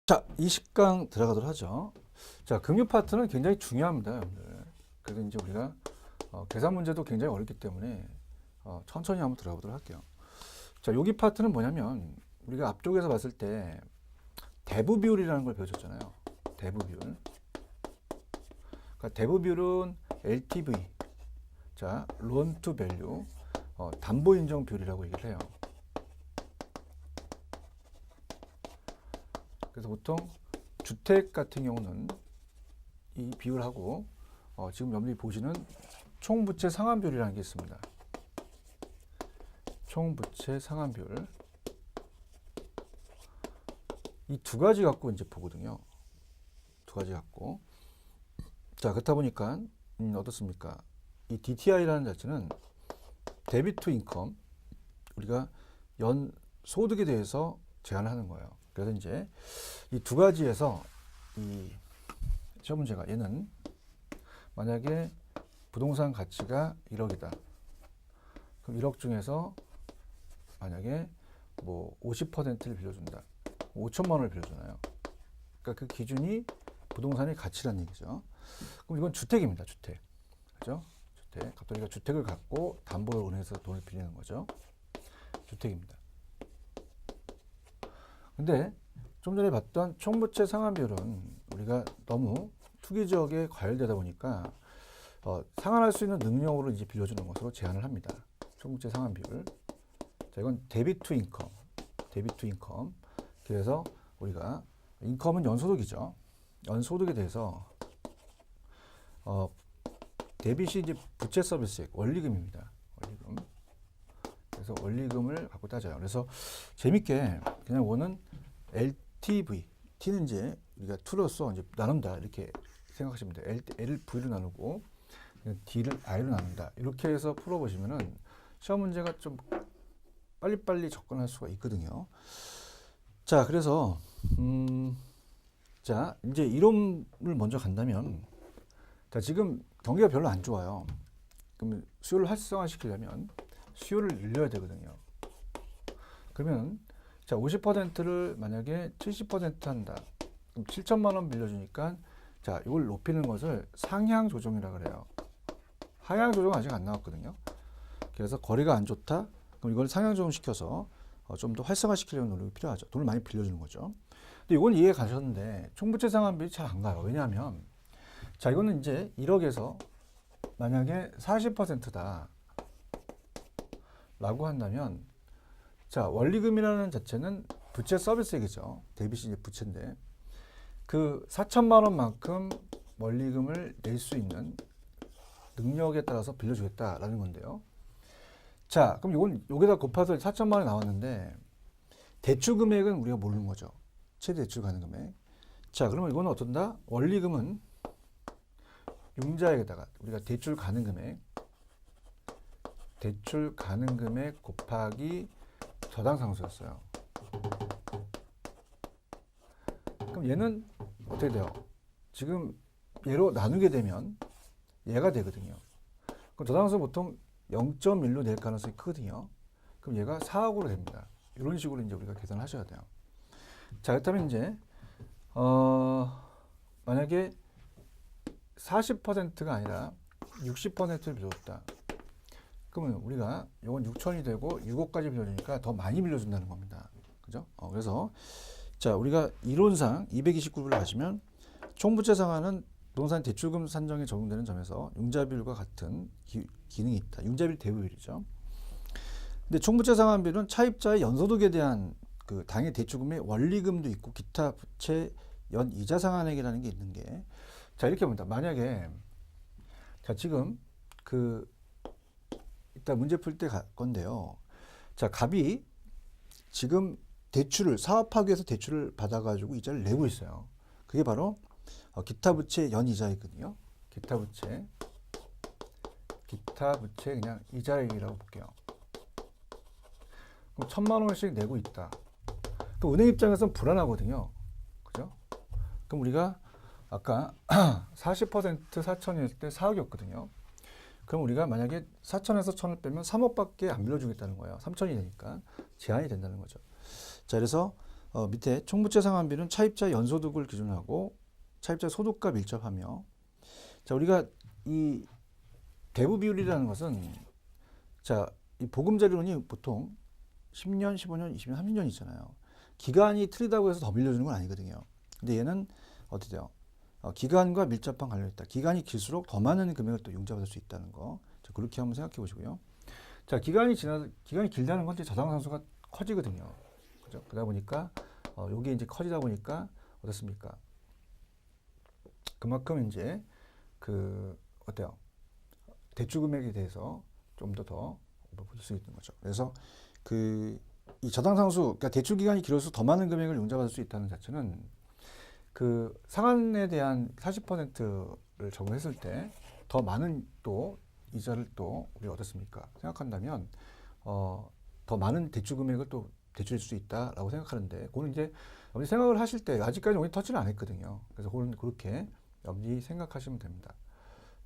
자, 이 식강 들어가도록 하죠. 자, 금융 파트는 굉장히 중요합니다, 여러분들. 그래서 이제 우리가 계산 문제도 굉장히 어렵기 때문에 천천히 한번 들어가 보도록 할게요. 자, 여기 파트는 뭐냐면 우리가 앞쪽에서 봤을 때 대부 비율이라는 걸 배워줬잖아요. 대부 비율. 그러니까 대부 비율은 LTV, 자, loan to value, 담보 인정 비율이라고 얘기를 해요. 그래서 보통 주택 같은 경우는 이 비율하고 지금 여러분들이 보시는 총부채 상환 비율이라는 게 있습니다. 총부채 상환 비율. 이 두 가지 갖고 이제 보거든요. 두 가지 갖고. 자, 그렇다 보니까 어떻습니까? 이 DTI라는 자체는 데빗 투 인컴, 우리가 연 소득에 대해서 제한을 하는 거예요. 그래서 이제 이 두 가지에서 이 시험 문제가 얘는 만약에 부동산 가치가 1억이다. 그럼 1억 중에서 만약에 뭐 50%를 빌려준다. 5천만 원을 빌려주나요? 그러니까 그 기준이 부동산의 가치라는 얘기죠. 그럼 이건 주택입니다. 주택. 그죠? 주택. 갑자기 우리가 주택을 갖고 담보를 은행에서 돈을 빌리는 거죠. 주택입니다. 근데 좀 전에 봤던 총부채 상환 비율은 우리가 너무 투기적에 과열되다 보니까 상환할 수 있는 능력으로 이제 빌려주는 것으로 제한을 합니다. 총부채 상환 비율. 자, 이건 데빗 투 인컴. 데빗 투 인컴. 그래서 우리가 인컴은 연소득이죠. 연소득에 대해서 데빗이 이제 부채 서비스액, 원리금입니다. 원리금. 그래서 원리금을 갖고 따져요. 그래서 재밌게 그냥 원은 LTV, T는 이제 우리가 2로서 이제 나눈다 이렇게 생각하시면 돼요. L을 V로 나누고 D를 I로 나눈다. 이렇게 해서 풀어보시면은 시험 문제가 좀 빨리빨리 접근할 수가 있거든요. 자, 그래서 자, 이제 이론을 먼저 간다면, 자, 지금 경기가 별로 안 좋아요. 그러면 수요를 활성화시키려면 수요를 늘려야 되거든요. 그러면 자, 50%를 만약에 70% 한다. 그럼 7천만 원 빌려주니까 자, 이걸 높이는 것을 상향 조정이라 그래요. 하향 조정 아직 안 나왔거든요. 그래서 거리가 안 좋다. 그럼 이걸 상향 조정 시켜서 좀 더 활성화시키려는 노력이 필요하죠. 돈을 많이 빌려주는 거죠. 근데 이건 이해 가셨는데 총부채 상환비율이 잘 안 가요. 왜냐하면 자, 이거는 이제 1억에서 만약에 40%다 라고 한다면, 자, 원리금이라는 자체는 부채 서비스액이죠. 데빗이 이제 부채인데 그 4천만 원만큼 원리금을 낼 수 있는 능력에 따라서 빌려주겠다라는 건데요. 자, 그럼 이건 여기다 곱해서 4천만 원이 나왔는데 대출 금액은 우리가 모르는 거죠. 최대 대출 가능 금액. 자, 그러면 이거는 어떤다? 원리금은 융자액에다가 우리가 대출 가능 금액 곱하기 저당 상수였어요. 그럼 얘는 어떻게 돼요? 지금 얘로 나누게 되면 얘가 되거든요. 그럼 저당 상수 보통 0.1로 낼 가능성이 크거든요. 그럼 얘가 4억으로 됩니다. 이런 식으로 이제 우리가 계산을 하셔야 돼요. 자, 그렇다면 이제 만약에 40%가 아니라 60%를 빌려줬다. 그러면 우리가 이건 6천이 되고 6억까지 빌려주니까 더 많이 빌려준다는 겁니다. 그죠? 그래서 자, 우리가 이론상 229부를 가시면 총부채 상환은 부동산 대출금 산정에 적용되는 점에서 융자 비율과 같은 기능이 있다. 융자 비율 대부율이죠. 근데 총부채 상환 비율은 차입자의 연소득에 대한 그 당해 대출금의 원리금도 있고 기타 부채 연 이자 상환액이라는 게 있는 게, 자, 이렇게 봅니다. 만약에 자, 지금 그 이따 문제 풀 때 건데요. 자, 갑이 지금 대출을 사업하기 위해서 대출을 받아가지고 이자를 내고 있어요. 그게 바로 기타 부채 연 이자이거든요. 기타 부채 그냥 이자액이라고 볼게요. 그럼 1,000만 원씩 내고 있다. 그 은행 입장에서는 불안하거든요. 그죠? 그럼 우리가 아까 40% 4천일 때 4억이었거든요. 그럼 우리가 만약에 4천에서 1,000을 빼면 3억밖에 안 빌려주겠다는 거예요. 3천이 되니까 제한이 된다는 거죠. 자, 그래서 밑에 총부채 상환비는 차입자 연소득을 기준하고 차입자 소득과 밀접하며, 자, 우리가 이 대부 비율이라는 것은, 자, 이 보금자리론이 보통 10년, 15년, 20년, 30년 있잖아요. 기간이 틀리다고 해서 더 빌려주는 건 아니거든요. 근데 얘는 어떻게 돼요? 기간과 밀접한 관련이 있다. 기간이 길수록 더 많은 금액을 또 융자받을 수 있다는 거. 자, 그렇게 한번 생각해 보시고요. 자, 기간이 길다는 건 이제 저당상수가 커지거든요. 그죠? 그러다 보니까, 요게 이제 커지다 보니까, 어떻습니까? 그만큼 이제, 어때요? 대출 금액에 대해서 좀 더 볼 수 있는 거죠. 그래서 이 저당상수, 그러니까 대출 기간이 길어서 더 많은 금액을 융자받을 수 있다는 자체는 상환에 대한 40%를 적용했을 때 더 많은 또 이자를 또 우리가 어떻습니까? 생각한다면 더 많은 대출 금액을 또 대출할 수 있다라고 생각하는데, 그거는 이제 여러분이 생각을 하실 때 아직까지 우리 터치를 안 했거든요. 그래서 그건 그렇게 여러분이 생각하시면 됩니다.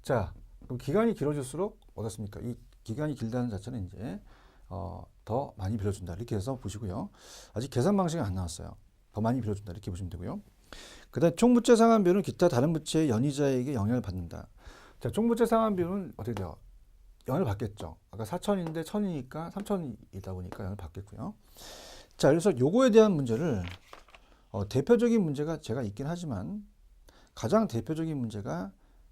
자, 그럼 기간이 길어질수록 어떻습니까? 이 기간이 길다는 자체는 이제 더 많이 빌려준다 이렇게 해서 보시고요. 아직 계산 방식이 안 나왔어요. 더 많이 빌려준다 이렇게 보시면 되고요. 그다음 총부채 상환비율은 기타 다른 부채의 연이자에게 영향을 받는다. 자, 총부채 상환비율은 어떻게 돼요? 영향을 받겠죠. 아까 4천인데 1,000이니까 3,000이다 보니까 영향을 받겠고요. 자, 그래서 요거에 대한 문제를 대표적인 문제가 제가 있긴 하지만 가장 대표적인 문제가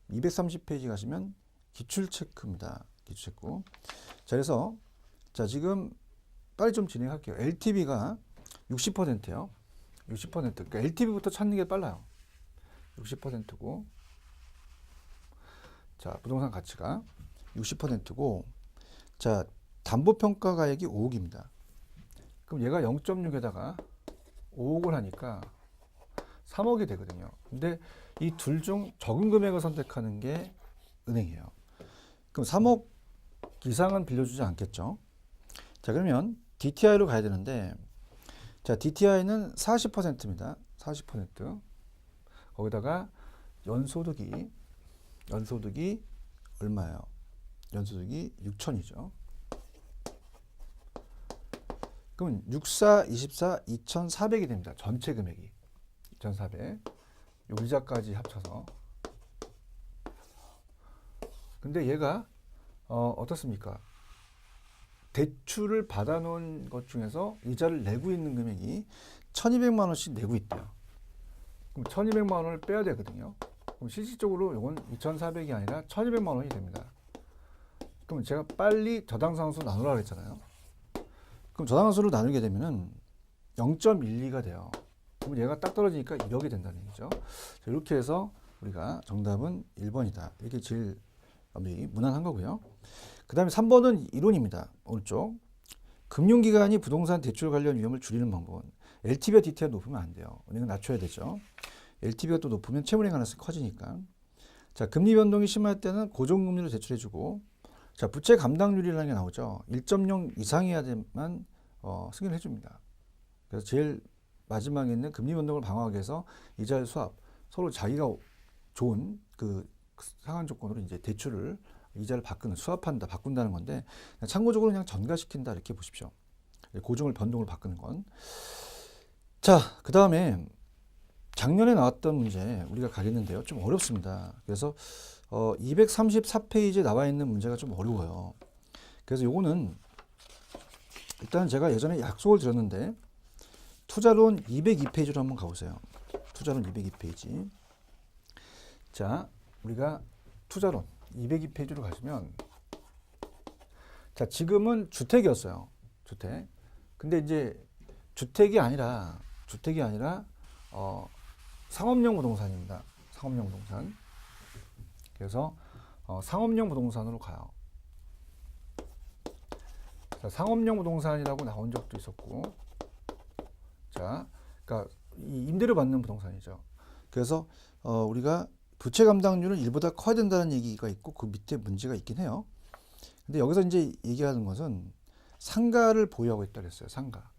230페이지 가시면 기출체크입니다. 기출체크. 자, 그래서 자, 지금 빨리 좀 진행할게요. LTV가 60%예요. 60%. 그러니까 LTV부터 찾는 게 빨라요. 60%고. 자, 부동산 가치가 60%고. 자, 담보평가 가액이 5억입니다. 그럼 얘가 0.6에다가 5억을 하니까 3억이 되거든요. 근데 이 둘 중 적은 금액을 선택하는 게 은행이에요. 그럼 3억 이상은 빌려주지 않겠죠. 자, 그러면 DTI로 가야 되는데, 자, DTI는 40%입니다. 40%. 거기다가 연소득이 얼마예요? 연소득이 6천이죠. 그러면 64, 24, 2,400이 됩니다. 전체 금액이 2,400. 이자까지 합쳐서. 근데 얘가 어떻습니까? 대출을 받아놓은 것 중에서 이자를 내고 있는 금액이 1,200만 원씩 내고 있대요. 그럼 1,200만 원을 빼야 되거든요. 그럼 실질적으로 이건 2,400이 아니라 1,200만 원이 됩니다. 그럼 제가 빨리 저당상수 나누라고 했잖아요. 그럼 저당상수를 나누게 되면은 0.12가 돼요. 그럼 얘가 딱 떨어지니까 2억이 된다는 얘기죠. 자, 이렇게 해서 우리가 정답은 1번이다. 이게 제일 무난한 거고요. 그 다음에 3번은 이론입니다. 오른쪽. 금융기관이 부동산 대출 관련 위험을 줄이는 방법은 LTV와 DTI가 높으면 안 돼요. 은행은 낮춰야 되죠. LTV가 또 높으면 채무행 가능성이 커지니까. 자, 금리 변동이 심할 때는 고정금리로 대출해주고, 자, 부채 감당률이라는 게 나오죠. 1.0 이상이어야만 승인을 해줍니다. 그래서 제일 마지막에 있는 금리 변동을 방어하기 위해서 이자율 수합, 서로 자기가 좋은 상한 조건으로 이제 대출을 이자를 바꾼다는 건데, 참고적으로 그냥 전가시킨다 이렇게 보십시오. 고정을 변동을 바꾸는 건. 자, 그 다음에 작년에 나왔던 문제 우리가 가겠는데요. 좀 어렵습니다. 그래서 234페이지에 나와 있는 문제가 좀 어려워요. 그래서 요거는 일단 제가 예전에 약속을 드렸는데 투자론 202페이지로 한번 가보세요. 투자론 202페이지. 자, 우리가 투자론 202페이지로 가시면, 자, 지금은 주택이었어요. 주택. 근데 이제 주택이 아니라 상업용 부동산입니다. 상업용 부동산. 그래서 상업용 부동산으로 가요. 자, 상업용 부동산이라고 나온 적도 있었고, 자, 그러니까 이 임대료 받는 부동산이죠. 그래서 우리가 부채 감당률은 1보다 커야 된다는 얘기가 있고 그 밑에 문제가 있긴 해요. 근데 여기서 이제 얘기하는 것은 상가를 보유하고 있다 그랬어요. 상가.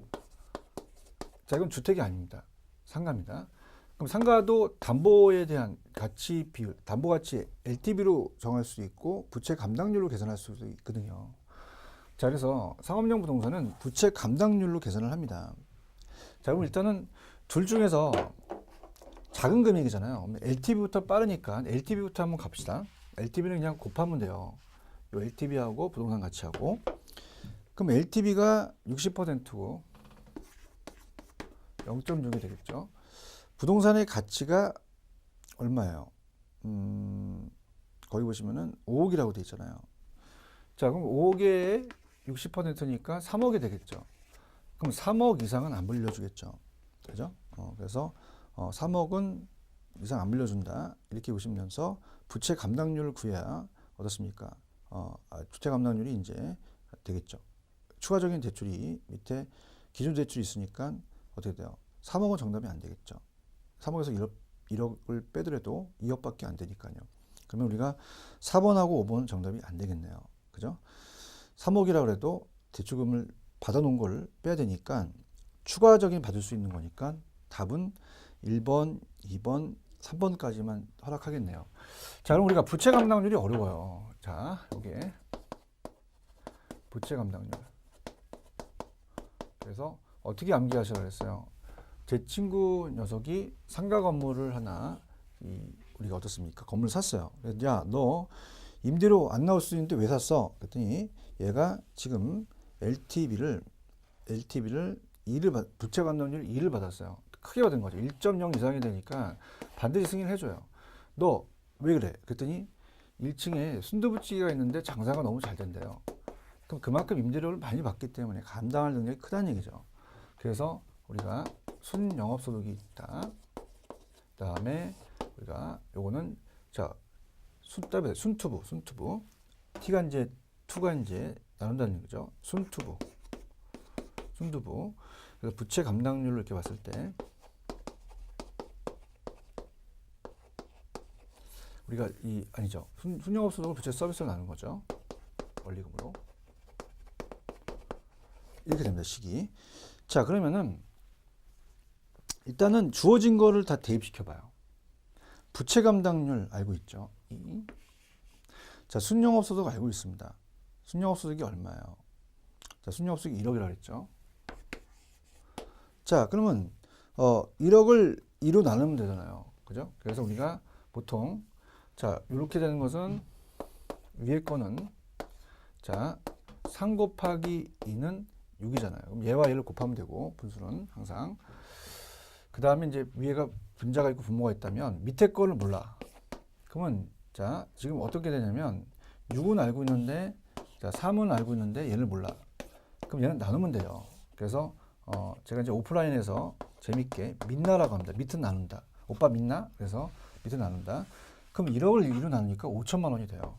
자, 이건 주택이 아닙니다. 상가입니다. 그럼 상가도 담보에 대한 가치 비율, 담보 가치 LTV로 정할 수 있고 부채 감당률로 계산할 수도 있거든요. 자, 그래서 상업용 부동산은 부채 감당률로 계산을 합니다. 자, 그럼 일단은 둘 중에서 작은 금액이잖아요. LTV부터 빠르니까 LTV부터 한번 갑시다. LTV는 그냥 곱하면 돼요. 요 LTV하고 부동산 가치하고. 그럼 LTV가 60%고 0.6이 되겠죠. 부동산의 가치가 얼마예요? 거기 보시면은 5억이라고 돼 있잖아요. 자, 그럼 5억에 60%니까 3억이 되겠죠. 그럼 3억 이상은 안 빌려주겠죠. 그죠? 그래서 3억은 이상 안 빌려준다. 이렇게 보시면서 부채 감당률을 구해야 어떻습니까? 부채 감당률이 이제 되겠죠. 추가적인 대출이 밑에 기준 대출이 있으니까 어떻게 돼요? 3억은 정답이 안 되겠죠. 3억에서 1억을 빼더라도 2억밖에 안 되니까요. 그러면 우리가 4번하고 5번은 정답이 안 되겠네요. 그죠? 3억이라고 해도 대출금을 받아놓은 걸 빼야 되니까 추가적인 받을 수 있는 거니까 답은 1번, 2번, 3번까지만 허락하겠네요. 자, 그럼 우리가 부채 감당률이 어려워요. 자, 여기에 부채 감당률. 그래서 어떻게 암기하시라 그랬어요? 제 친구 녀석이 상가 건물을 하나 우리가 어떻습니까? 건물을 샀어요. 그래서 야, 너 임대료 안 나올 수 있는데 왜 샀어? 그랬더니 얘가 지금 LTV를 2를 부채 감당률 2를 받았어요. 크게 받은 거죠. 1.0 이상이 되니까 반드시 승인을 해줘요. 너 왜 그래? 그랬더니 1층에 순두부찌개가 있는데 장사가 너무 잘 된대요. 그럼 그만큼 임대료를 많이 받기 때문에 감당할 능력이 크다는 얘기죠. 그래서 우리가 순영업소득이 있다. 그다음에 우리가 요거는 자 순투부 T가 이제 2가 이제 나눈다는 얘기죠. 순투부. 그래서 부채 감당률을 이렇게 봤을 때 우리가 아니죠. 순영업소득을 부채 서비스로 나눈 거죠. 원리금으로. 이렇게 됩니다. 식이. 자, 그러면은 일단은 주어진 거를 다 대입시켜 봐요. 부채 감당률 알고 있죠? 자, 순영업소득 알고 있습니다. 순영업소득이 얼마예요? 자, 순영업소득이 1억이라고 했죠. 자, 그러면 1억을 2로 나누면 되잖아요. 그죠? 그래서 우리가 보통 자, 이렇게 되는 것은 위에 거는 자, 3 곱하기 2는 6이잖아요. 그럼 얘와 얘를 곱하면 되고 분수는 항상. 그 다음에 이제 위에가 분자가 있고 분모가 있다면 밑에 거를 몰라. 그러면 자, 지금 어떻게 되냐면 6은 알고 있는데 자, 3은 알고 있는데 얘를 몰라. 그럼 얘는 나누면 돼요. 그래서 제가 이제 오프라인에서 재밌게 믿나라고 합니다. 밑은 나눈다. 오빠 믿나? 그래서 밑은 나눈다. 그럼 1억을 2로 나누니까 5천만 원이 돼요.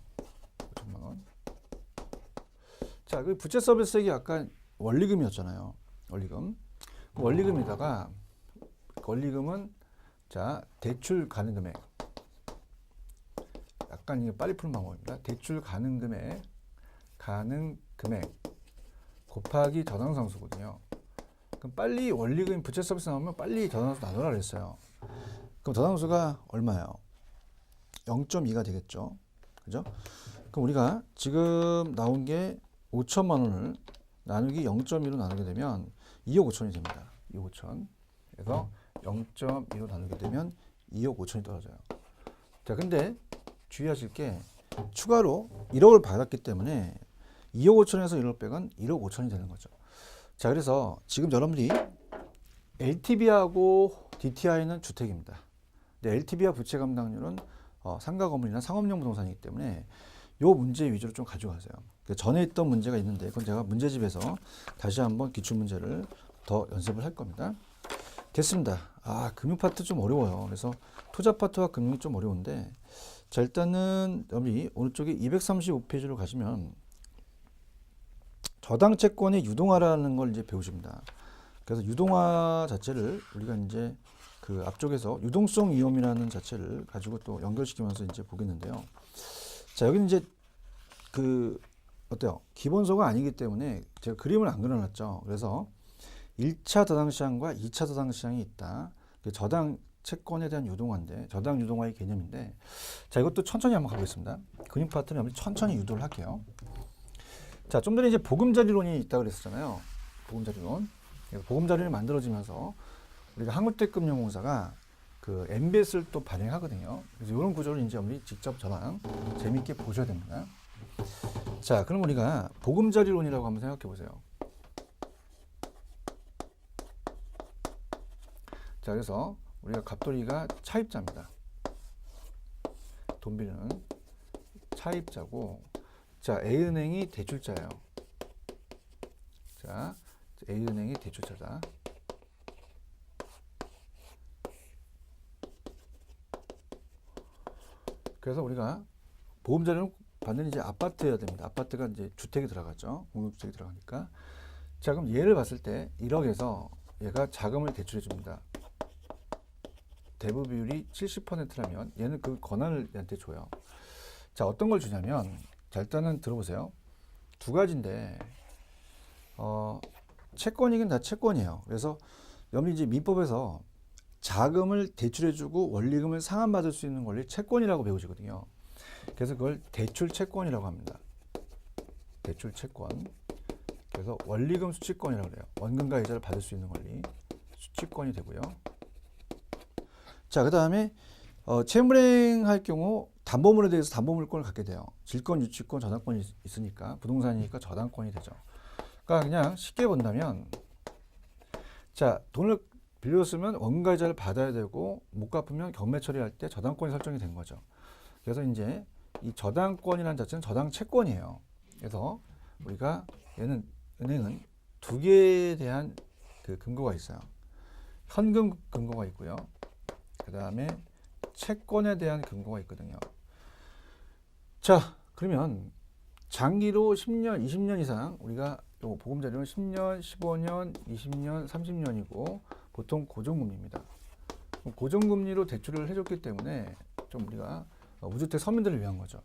5천만 원. 자, 그 부채 서비스액이 아까 원리금이었잖아요. 원리금. 그 원리금에다가 원리금은 자, 대출 가능 금액. 약간 이게 빨리 푸는 방법입니다. 대출 가능 금액 곱하기 저당상수거든요. 그럼 빨리 원리금 부채 서비스 나오면 빨리 저당상수 나누라 그랬어요. 그럼 저당상수가 얼마예요? 0.2가 되겠죠. 그죠? 그럼 우리가 지금 나온 게 5천만 원을 나누기 0.2로 나누게 되면 2억 5천이 됩니다. 2억 5천. 그래서 0.2로 나누게 되면 2억 5천이 떨어져요. 자, 근데 주의하실 게 추가로 1억을 받았기 때문에 2억 5천에서 1억 빼면 1억 5천이 되는 거죠. 자, 그래서 지금 여러분들이 LTV하고 DTI는 주택입니다. 근데 LTV와 부채 감당률은 상가 건물이나 상업용 부동산이기 때문에 이 문제 위주로 좀 가져가세요. 전에 있던 문제가 있는데 그건 제가 문제집에서 다시 한번 기출 문제를 더 연습을 할 겁니다. 됐습니다. 금융 파트 좀 어려워요. 그래서 투자 파트와 금융이 좀 어려운데 자, 일단은 여기 오른쪽에 235페이지로 가시면 저당 채권의 유동화라는 걸 이제 배우십니다. 그래서 유동화 자체를 우리가 이제 그 앞쪽에서 유동성 위험이라는 자체를 가지고 또 연결시키면서 이제 보겠는데요. 자, 여기는 이제 그 어때요? 기본소가 아니기 때문에 제가 그림을 안 그려놨죠. 그래서 1차 저당시장과 2차 저당시장이 있다. 저당 채권에 대한 유동화인데 저당 유동화의 개념인데 자, 이것도 천천히 한번 가보겠습니다. 그림 파트는 천천히 유도를 할게요. 자, 좀 전에 이제 보금자리론이 있다고 그랬었잖아요. 보금자리론. 그래서 보금자리론이 만들어지면서 우리가 한국대금융공사가 그 MBS를 또 발행하거든요. 그래서 이런 구조를 이제 우리 직접 저랑 재미있게 보셔야 됩니다. 자, 그럼 우리가 보금자리론이라고 한번 생각해 보세요. 자, 그래서 우리가 갑돌이가 차입자입니다. 돈 빌리는 차입자고, 자, A은행이 대출자예요. 자, A은행이 대출자다. 그래서 우리가 보금자리는 반드시 이제 아파트여야 됩니다. 아파트가 이제 주택이 들어가죠. 공동주택이 들어가니까. 자, 그럼 얘를 봤을 때 1억에서 얘가 자금을 대출해 줍니다. 대부 비율이 70%라면 얘는 그 권한을 얘한테 줘요. 자, 어떤 걸 주냐면, 자, 일단은 들어보세요. 두 가지인데, 채권이긴 다 채권이에요. 그래서 여기 이제 민법에서 자금을 대출해주고 원리금을 상환받을 수 있는 권리 채권이라고 배우시거든요. 그래서 그걸 대출 채권이라고 합니다. 대출 채권. 그래서 원리금 수취권이라고 그래요. 원금과 이자를 받을 수 있는 권리 수취권이 되고요. 자, 그 다음에 채무불이행할 경우 담보물에 대해서 담보물권을 갖게 돼요. 질권, 유치권, 저당권이 있으니까 부동산이니까 저당권이 되죠. 그러니까 그냥 쉽게 본다면, 자, 돈을 빌렸으면 원가 이자를 받아야 되고 못 갚으면 경매 처리할 때 저당권이 설정이 된 거죠. 그래서 이제 이 저당권이라는 자체는 저당 채권이에요. 그래서 우리가 얘는 은행은 두 개에 대한 그 근거가 있어요. 현금 근거가 있고요. 그 다음에 채권에 대한 근거가 있거든요. 자, 그러면 장기로 10년, 20년 이상 우리가 요 보금자리는 10년, 15년, 20년, 30년이고 보통 고정금리입니다. 고정금리로 대출을 해줬기 때문에 좀 우리가 무주택 서민들을 위한 거죠.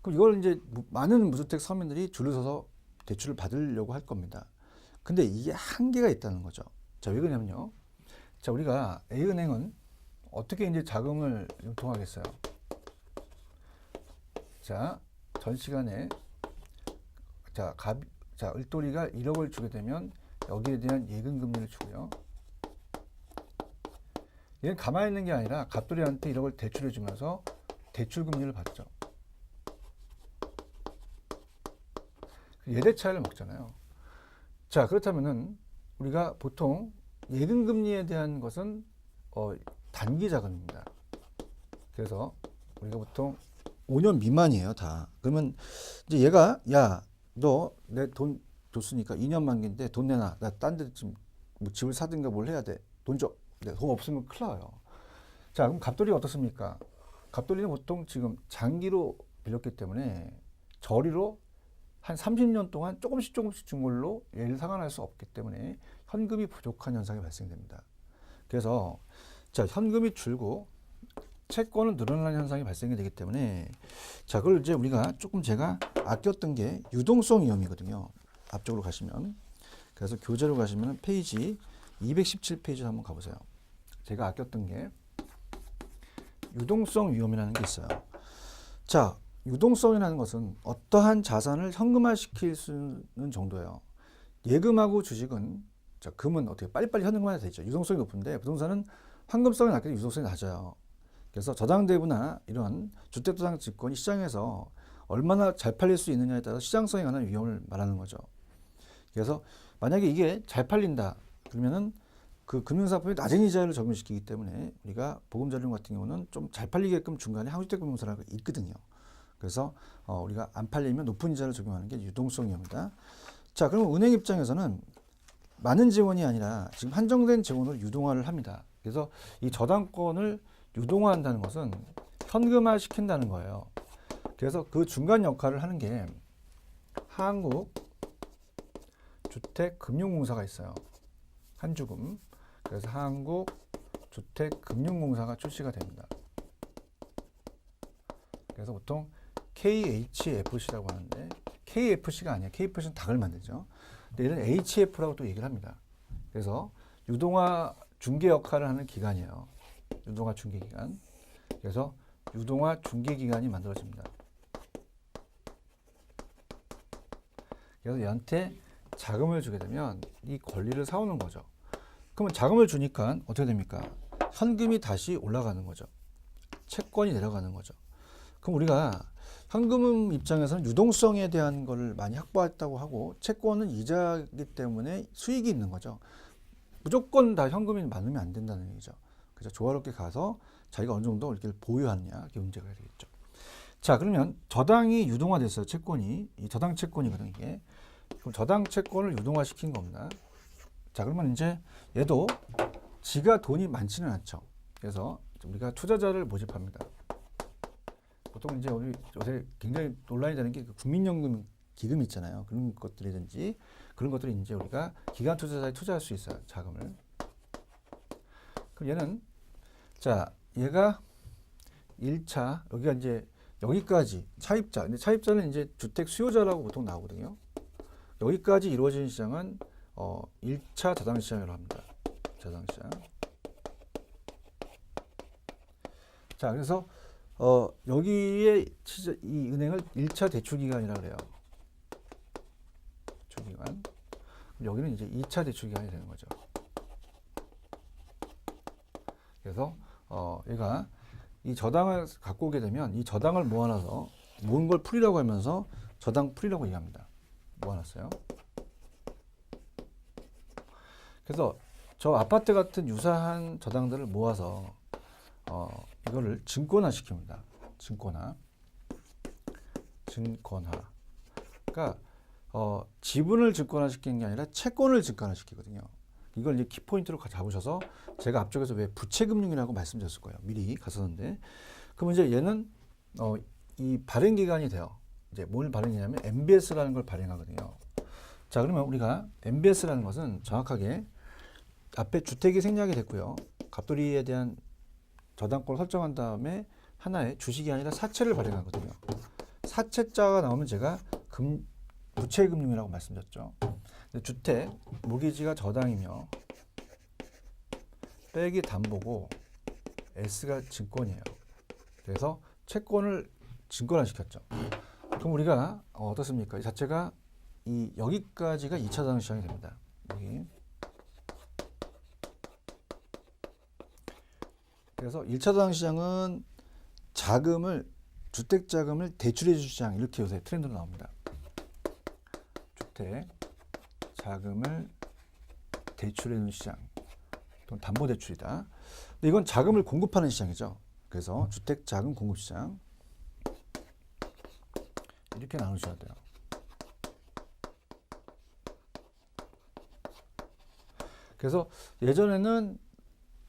그럼 이걸 이제 많은 무주택 서민들이 줄을 서서 대출을 받으려고 할 겁니다. 근데 이게 한계가 있다는 거죠. 자, 왜 그러냐면요. 자, 우리가 A은행은 어떻게 이제 자금을 융통하겠어요? 자, 전 시간에 자, 을돌이가 1억을 주게 되면 여기에 대한 예금 금리를 주고요. 얘는 가만히 있는 게 아니라 갑돌이한테 1억을 대출해 주면서 대출 금리를 받죠. 예대 차이를 먹잖아요. 자, 그렇다면은 우리가 보통 예금 금리에 대한 것은 단기 자금입니다. 그래서 우리가 보통 5년 미만이에요, 다. 그러면 이제 얘가 야, 너 내 돈 줬으니까 2년 만기인데 돈 내놔. 나 딴 데 좀 뭐 집을 사든가 뭘 해야 돼. 돈 줘. 네, 돈 없으면 큰일 나요. 자, 그럼 갑돌이가 어떻습니까? 갑돌이는 보통 지금 장기로 빌렸기 때문에 저리로 한 30년 동안 조금씩 준 걸로 얘를 상환할 수 없기 때문에 현금이 부족한 현상이 발생됩니다. 그래서 자, 현금이 줄고 채권은 늘어나는 현상이 발생이 되기 때문에, 자, 그걸 이제 우리가 조금 제가 아꼈던 게 유동성 위험이거든요. 앞쪽으로 가시면, 그래서 교재로 가시면 페이지 217페이지 한번 가보세요. 제가 아꼈던 게 유동성 위험이라는 게 있어요. 자, 유동성이라는 것은 어떠한 자산을 현금화시킬 수 있는 정도예요. 예금하고 주식은, 자, 금은 어떻게 빨리빨리 현금화가 되죠. 유동성이 높은데 부동산은 황금성이 낮게 유동성이 낮아요. 그래서 저당대부나 이런 주택도상 증권이 시장에서 얼마나 잘 팔릴 수 있느냐에 따라서 시장성에 관한 위험을 말하는 거죠. 그래서 만약에 이게 잘 팔린다 그러면은 그 금융상품에 낮은 이자를 적용시키기 때문에 우리가 보금자리론 같은 경우는 좀 잘 팔리게끔 중간에 한국주택금융사라고 있거든요. 그래서 우리가 안 팔리면 높은 이자를 적용하는 게 유동성 위험이다. 자, 그럼 은행 입장에서는 많은 재원이 아니라 지금 한정된 재원으로 유동화를 합니다. 그래서 이 저당권을 유동화한다는 것은 현금화 시킨다는 거예요. 그래서 그 중간 역할을 하는 게 한국주택금융공사가 있어요. 한주금. 그래서 한국주택금융공사가 출시가 됩니다. 그래서 보통 KHFC라고 하는데 KFC가 아니에요. KFC는 닭을 만들죠. 근데 얘는 HF라고 또 얘기를 합니다. 그래서 유동화 중개 역할을 하는 기관이에요. 유동화 중개기관. 그래서 유동화 중개기관이 만들어집니다. 그래서 얘한테 자금을 주게 되면 이 권리를 사오는 거죠. 그러면 자금을 주니까 어떻게 됩니까? 현금이 다시 올라가는 거죠. 채권이 내려가는 거죠. 그럼 우리가 현금 입장에서는 유동성에 대한 걸 많이 확보했다고 하고 채권은 이자이기 때문에 수익이 있는 거죠. 무조건 다 현금이 많으면 안 된다는 얘기죠. 그래서 조화롭게 가서 자기가 어느 정도 이렇게 보유하느냐 이게 문제가 되겠죠. 자, 그러면 저당이 유동화됐어요. 채권이. 이 저당 채권이거든요, 이게. 그럼 저당 채권을 유동화시킨 겁니다. 자, 그러면 이제 얘도 지가 돈이 많지는 않죠. 그래서 우리가 투자자를 모집합니다. 보통 이제 우리 요새 굉장히 논란이 되는 게 국민연금 기금 있잖아요. 그런 것들이든지 그런 것들이 이제 우리가 기관 투자자에 투자할 수 있어요. 자금을. 그럼 얘는 자, 얘가 1차 여기가 이제 여기까지 차입자. 근데 차입자는 이제 주택 수요자라고 보통 나오거든요. 여기까지 이루어진 시장은 1차 자당 시장이라고 합니다. 자당 시장. 자, 그래서 여기에 이 은행을 1차 대출 기간이라고 그래요. 대출 기간. 여기는 이제 2차 대출 기간이 되는 거죠. 그래서 얘가 이 저당을 갖고 오게 되면 이 저당을 모아놔서 모은 걸 풀이라고 하면서 저당 풀이라고 얘기합니다. 모아놨어요. 그래서 저 아파트 같은 유사한 저당들을 모아서 이거를 증권화 시킵니다. 증권화. 그러니까 지분을 증권화 시키는 게 아니라 채권을 증권화 시키거든요. 이걸 이제 키포인트로 잡으셔서 제가 앞쪽에서 왜 부채금융이라고 말씀드렸을 거예요. 미리 갔었는데. 그럼 이제 얘는 이 발행 기간이 돼요. 이제 뭘 발행하냐면 MBS라는 걸 발행하거든요. 자, 그러면 우리가 MBS라는 것은 정확하게 앞에 주택이 생략이 됐고요. 갑돌이에 대한 저당권을 설정한 다음에 하나의 주식이 아니라 사채를 발행하거든요. 사채자가 나오면 제가 부채금융이라고 말씀드렸죠. 주택, 모기지가 저당이며 빼기 담보고 S가 증권이에요. 그래서 채권을 증권화시켰죠. 그럼 우리가 어떻습니까? 이 자체가 여기까지가 2차 자당 시장이 됩니다. 여기. 그래서 1차 자당 시장은 주택 자금을 대출해 줄 시장 이렇게 요새 트렌드로 나옵니다. 주택 자금을 대출해 주는 시장 또는 담보 대출이다. 근데 이건 자금을 공급하는 시장이죠. 그래서 주택 자금 공급 시장 이렇게 나누셔야 돼요. 그래서 예전에는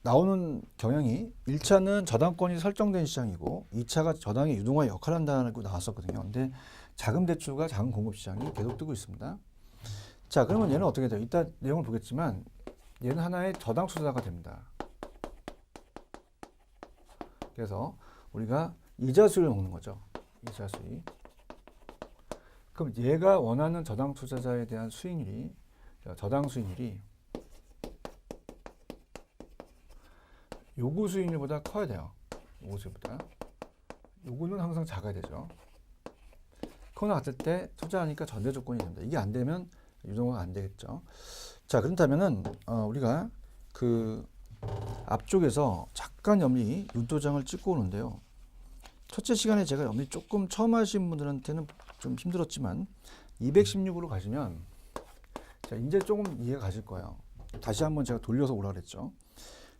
나오는 경향이 1차는 저당권이 설정된 시장이고 2차가 저당의 유동화 역할을 한다고 나왔었거든요. 근데 자금 대출과 자금 공급 시장이 계속 뜨고 있습니다. 자, 그러면 얘는 어떻게 돼요? 이따 내용을 보겠지만 얘는 하나의 저당 투자가 됩니다. 그래서 우리가 이자 수익을 먹는 거죠. 이자 수익. 그럼 얘가 원하는 저당 투자자에 대한 수익률이 저당 수익률이 요구 수익률보다 커야 돼요. 요구 수익보다. 요구는 항상 작아야 되죠. 그거나 같을 때 투자하니까 전제 조건이 됩니다. 이게 안 되면 유동화가 안 되겠죠. 자, 그렇다면은 우리가 그 앞쪽에서 잠깐 염리 윤도장을 찍고 오는데요. 첫째 시간에 제가 염리 조금 처음 하신 분들한테는 좀 힘들었지만 216으로 가시면 자, 이제 조금 이해가 가실 거예요. 다시 한번 제가 돌려서 오라 그랬죠.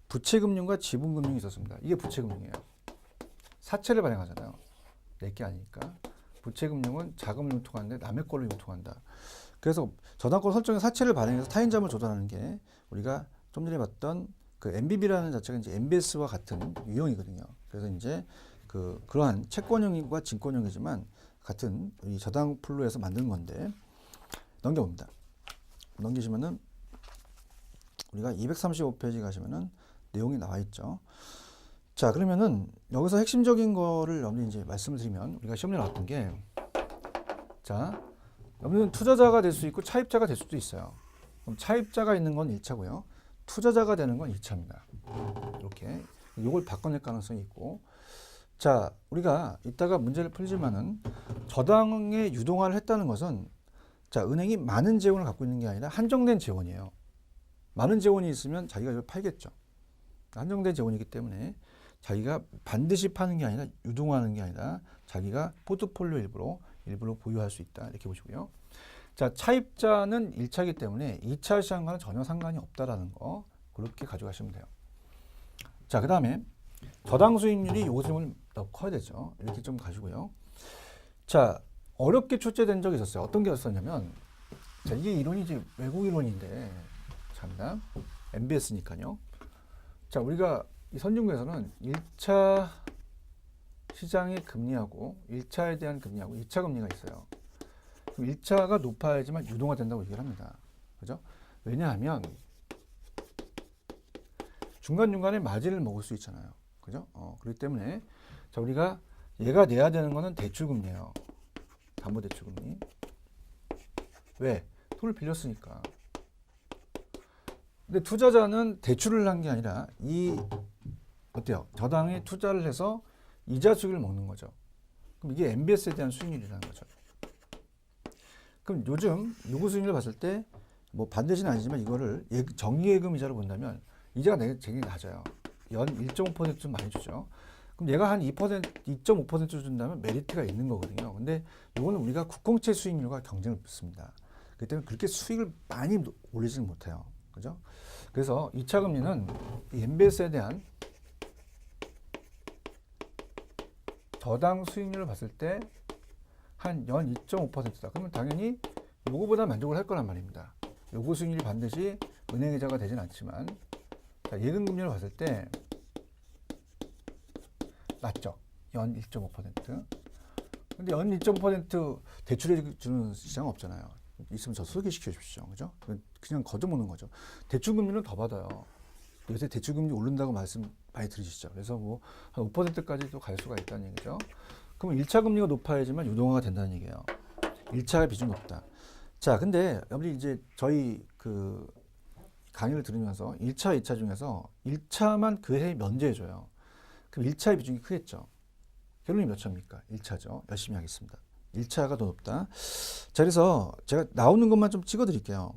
부채금융과 지분금융이 있었습니다. 이게 부채금융이에요. 사채를 발행하잖아요. 내게 아니니까. 부채금융은 자금을 융통하는데 남의 걸로 융통한다. 그래서 저당권 설정에 사채를 발행해서 타인자금을 조달하는 게 우리가 좀 전에 봤던 그 MBB라는 자체가 이제 MBS와 같은 유형이거든요. 그래서 이제 그러한 채권형과 증권형이지만 같은 이 저당 풀로에서 만든 건데 넘겨봅니다. 넘기시면은 우리가 235페이지 가시면은 내용이 나와 있죠. 자, 그러면은 여기서 핵심적인 거를 여러분이 이제 말씀을 드리면 우리가 시험에 나왔던 게 자, 여러분은 투자자가 될 수 있고 차입자가 될 수도 있어요. 그럼 차입자가 있는 건 1차고요. 투자자가 되는 건 2차입니다. 이렇게 이걸 바꿔낼 가능성이 있고 자, 우리가 이따가 문제를 풀지만은 저당에 유동화를 했다는 것은 자, 은행이 많은 재원을 갖고 있는 게 아니라 한정된 재원이에요. 많은 재원이 있으면 자기가 이걸 팔겠죠. 한정된 재원이기 때문에 자기가 반드시 파는 게 아니라 유동화하는 게 아니라 자기가 포트폴리오 일부러 보유할 수 있다. 이렇게 보시고요. 자, 차입자는 1차이기 때문에 2차 시장과는 전혀 상관이 없다라는 거 그렇게 가져가시면 돼요. 자, 그 다음에 저당 수익률이 요즘은 더 커야 되죠. 이렇게 좀 가지고요. 자, 어렵게 출제된 적이 있었어요. 어떤 게 있었냐면, 자, 이게 이론이 이제 외국 이론인데, 참나, MBS니까요. 자, 우리가 이 선진국에서는 1차 시장의 금리하고 1차에 대한 금리하고 2차 금리가 있어요. 그럼 1차가 높아야지만 유동화 된다고 얘기를 합니다. 그죠? 왜냐하면 중간중간에 마진을 먹을 수 있잖아요. 그죠? 그렇기 때문에 자, 우리가 얘가 내야 되는 거는 대출금리예요. 담보대출금리. 왜? 돈을 빌렸으니까. 근데 투자자는 대출을 한 게 아니라 어때요? 저당에 투자를 해서 이자 수익을 먹는 거죠. 그럼 이게 MBS에 대한 수익률이라는 거죠. 그럼 요즘 요구 수익률을 봤을 때 뭐 반드시는 아니지만 이거를 정기예금 이자로 본다면 이자가 되게 낮아요. 연 1.5% 좀 많이 주죠. 그럼 얘가 한 2%, 2.5% 준다면 메리트가 있는 거거든요. 근데 이거는 우리가 국공채 수익률과 경쟁을 붙습니다. 그렇기 때문에 그렇게 수익을 많이 올리지는 못해요. 그죠? 그래서 2차 금리는 이 MBS에 대한 저당 수익률을 봤을 때 한 연 2.5%다. 그러면 당연히 요거보다 만족을 할 거란 말입니다. 요거 수익률이 반드시 은행이자가 되진 않지만 자, 예금금리를 봤을 때 낮죠. 연 1.5%. 근데 연 1.5% 대출해 주는 시장은 없잖아요. 있으면 저 소개시켜 주십시오. 그죠? 그냥 걷어먹는 거죠. 대출금리는 더 받아요. 요새 대출금리 오른다고 말씀 많이 들으시죠. 그래서 뭐 한 5%까지도 갈 수가 있다는 얘기죠. 그러면 1차 금리가 높아야지만 유동화가 된다는 얘기예요. 1차 비중이 높다. 자, 근데 여러분이 이제 저희 그 강의를 들으면서 1차, 2차 중에서 1차만 그 해에 면제해줘요. 그럼 1차의 비중이 크겠죠. 결론이 몇 차입니까? 1차죠. 열심히 하겠습니다. 1차가 더 높다. 자, 그래서 제가 나오는 것만 좀 찍어 드릴게요.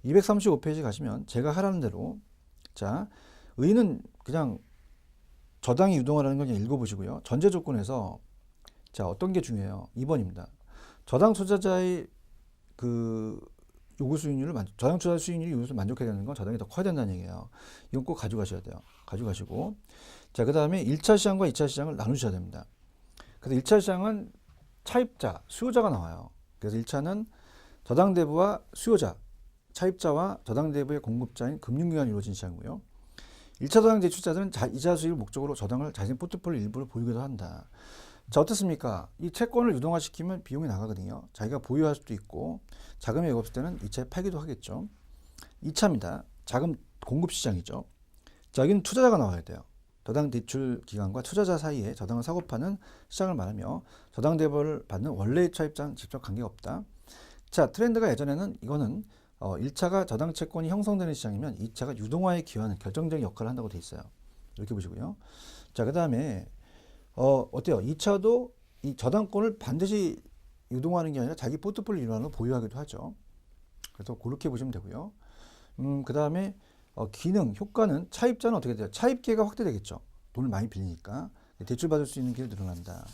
235페이지 가시면 제가 하라는 대로 자, 의의는 그냥 저당이 유동화라는 걸 그냥 읽어보시고요. 전제 조건에서 자, 어떤 게 중요해요? 2번입니다. 저당 투자자의 그 요구 수익률을 저당 투자 수익률이 요구를 만족해야 되는 건 저당이 더 커야 된다는 얘기예요. 이건 꼭 가져가셔야 돼요. 가져가시고 자, 그 다음에 1차 시장과 2차 시장을 나누셔야 됩니다. 그래서 1차 시장은 차입자, 수요자가 나와요. 그래서 1차는 저당 대부와 수요자, 차입자와 저당 대부의 공급자인 금융기관이 이루어진 시장이고요. 1차 저당 대출자들은 이자 수익을 목적으로 저당을 자신 포트폴리오 일부를 보유기도 한다. 자, 어떻습니까? 이 채권을 유동화시키면 비용이 나가거든요. 자기가 보유할 수도 있고 자금이 없을 때는 2차에 팔기도 하겠죠. 2차입니다. 자금 공급 시장이죠. 자, 여기는 투자자가 나와야 돼요. 저당 대출 기관과 투자자 사이에 저당을 사고 파는 시장을 말하며 저당 대부를 받는 원래의 차입자는 직접 관계가 없다. 자, 트렌드가 예전에는 이거는 1차가 저당 채권이 형성되는 시장이면 2차가 유동화에 기여하는 결정적인 역할을 한다고 돼 있어요. 이렇게 보시고요. 자, 그 다음에 어때요? 2차도 이 저당권을 반드시 유동화하는 게 아니라 자기 포트폴리오 일환으로 보유하기도 하죠. 그래서 그렇게 보시면 되고요. 그 다음에 기능, 효과는 차입자는 어떻게 돼요? 차입기회가 확대되겠죠. 돈을 많이 빌리니까 대출 받을 수 있는 길이 늘어난다.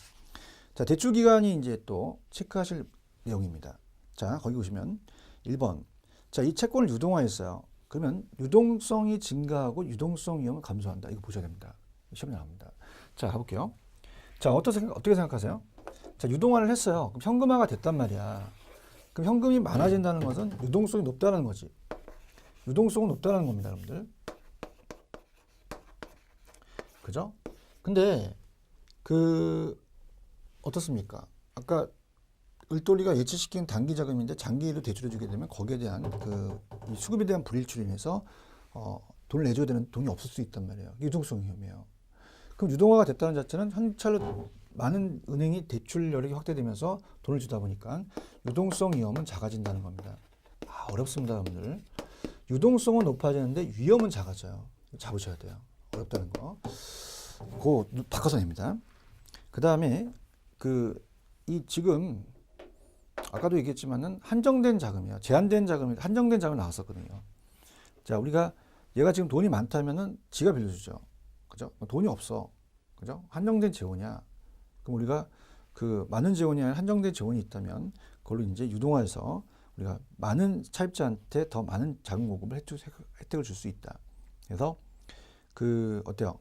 자, 대출 기간이 이제 또 체크하실 내용입니다. 자, 거기 보시면 1번. 자, 이 채권을 유동화했어요. 그러면 유동성이 증가하고 유동성 위험을 감소한다. 이거 보셔야 됩니다. 시험에 나옵니다. 자, 가볼게요. 자, 어떻게 생각하세요? 자, 유동화를 했어요. 그럼 현금화가 됐단 말이야. 그럼 현금이 많아진다는 것은 유동성이 높다는 거지. 유동성은 높다는 겁니다, 여러분들. 그죠? 근데 어떻습니까? 아까 을돌이가 예치시킨 단기 자금인데 장기로 대출해 주게 되면 거기에 대한 이 수급에 대한 불일치로 인해서 돈을 내줘야 되는 돈이 없을 수 있단 말이에요. 유동성 위험이에요. 그럼 유동화가 됐다는 자체는 현찰로 많은 은행이 대출 여력이 확대되면서 돈을 주다 보니까 유동성 위험은 작아진다는 겁니다. 어렵습니다, 여러분들. 유동성은 높아지는데 위험은 작아져요. 잡으셔야 돼요. 어렵다는 거. 그거 바꿔서 냅니다. 그 다음에 이 지금 아까도 얘기했지만은 한정된 자금이에요. 제한된 자금이 한정된 자금이 나왔었거든요. 자, 우리가 얘가 지금 돈이 많다면은 지가 빌려주죠. 그죠? 돈이 없어. 그죠? 한정된 재원이야. 그럼 우리가 그 많은 재원이 아니라 한정된 재원이 있다면 그걸로 이제 유동화해서 우리가 많은 차입자한테 더 많은 자금 공급을 혜택을 줄 수 있다. 그래서 그 어때요?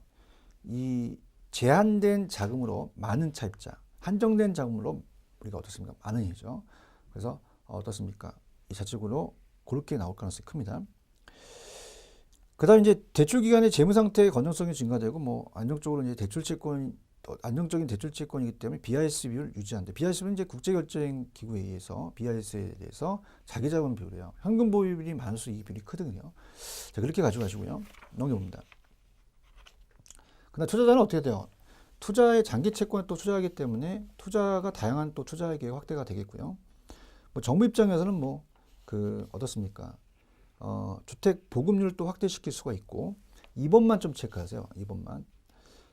이 제한된 자금으로 많은 차입자, 한정된 자금으로 우리가 어떻습니까? 많은 이죠. 그래서 어떻습니까? 이 자체적으로 그렇게 나올 가능성이 큽니다. 그다음 이제 대출 기간의 재무 상태의 건전성이 증가되고 뭐 안정적으로 이제 대출 채권 안정적인 대출 채권이기 때문에 BIS 비율 유지한다. BIS는 이제 국제결제기구에 의해서 BIS에 대해서 자기자본 비율이에요. 현금 보유비율이 많을수록 이 비율이 크거든요. 자, 그렇게 가져가시고요. 넘겨봅니다. 그다음 투자자는 어떻게 돼요? 투자의 장기 채권에 또 투자하기 때문에 투자가 다양한 또 투자의 기회가 확대가 되겠고요. 뭐 정부 입장에서는 뭐 그 어떻습니까? 주택 보급률도 확대시킬 수가 있고 2번만 좀 체크하세요. 2번만.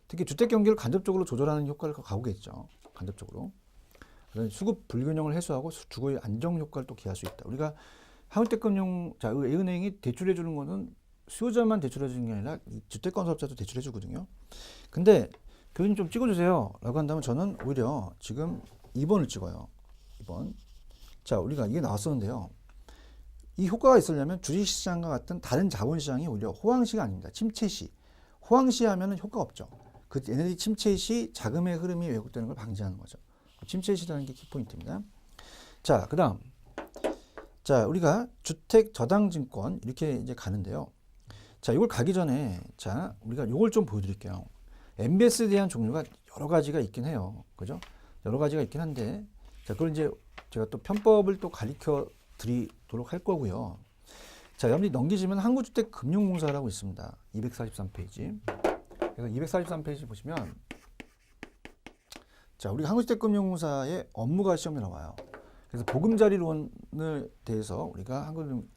특히 주택 경기를 간접적으로 조절하는 효과를 가오겠죠. 간접적으로. 수급 불균형을 해소하고 주거의 안정 효과를 또 기할 수 있다. 우리가 한국대금융, 자, A은행이 대출해 주는 거는 수요자만 대출해 주는 게 아니라 이 주택 건설업자도 대출해 주거든요. 근데 교수님 좀 찍어주세요 라고 한다면 저는 오히려 지금 2번을 찍어요. 2번. 자, 우리가 이게 나왔었는데요. 이 효과가 있으려면 주식시장과 같은 다른 자본시장이 오히려 호황시가 아닙니다. 침체시. 호황시 하면은 효과가 없죠. 그 얘네들이 침체시 자금의 흐름이 왜곡되는 걸 방지하는 거죠. 침체시라는 게 키포인트입니다. 자, 그 다음. 자, 우리가 주택 저당증권 이렇게 이제 가는데요. 자, 이걸 가기 전에 자, 우리가 이걸 좀 보여드릴게요. MBS에 대한 종류가 여러 가지가 있긴 해요. 그죠? 여러 가지가 있긴 한데, 자, 그걸 이제 제가 또 편법을 또 가르쳐 드리도록 할 거고요. 자, 여러분들이 넘기시면 한국주택금융공사라고 있습니다. 243페이지. 그래서 243페이지 보시면, 자, 우리 한국주택금융공사의 업무가 시험에 나와요. 그래서 보금자리론을 대해서 우리가 한국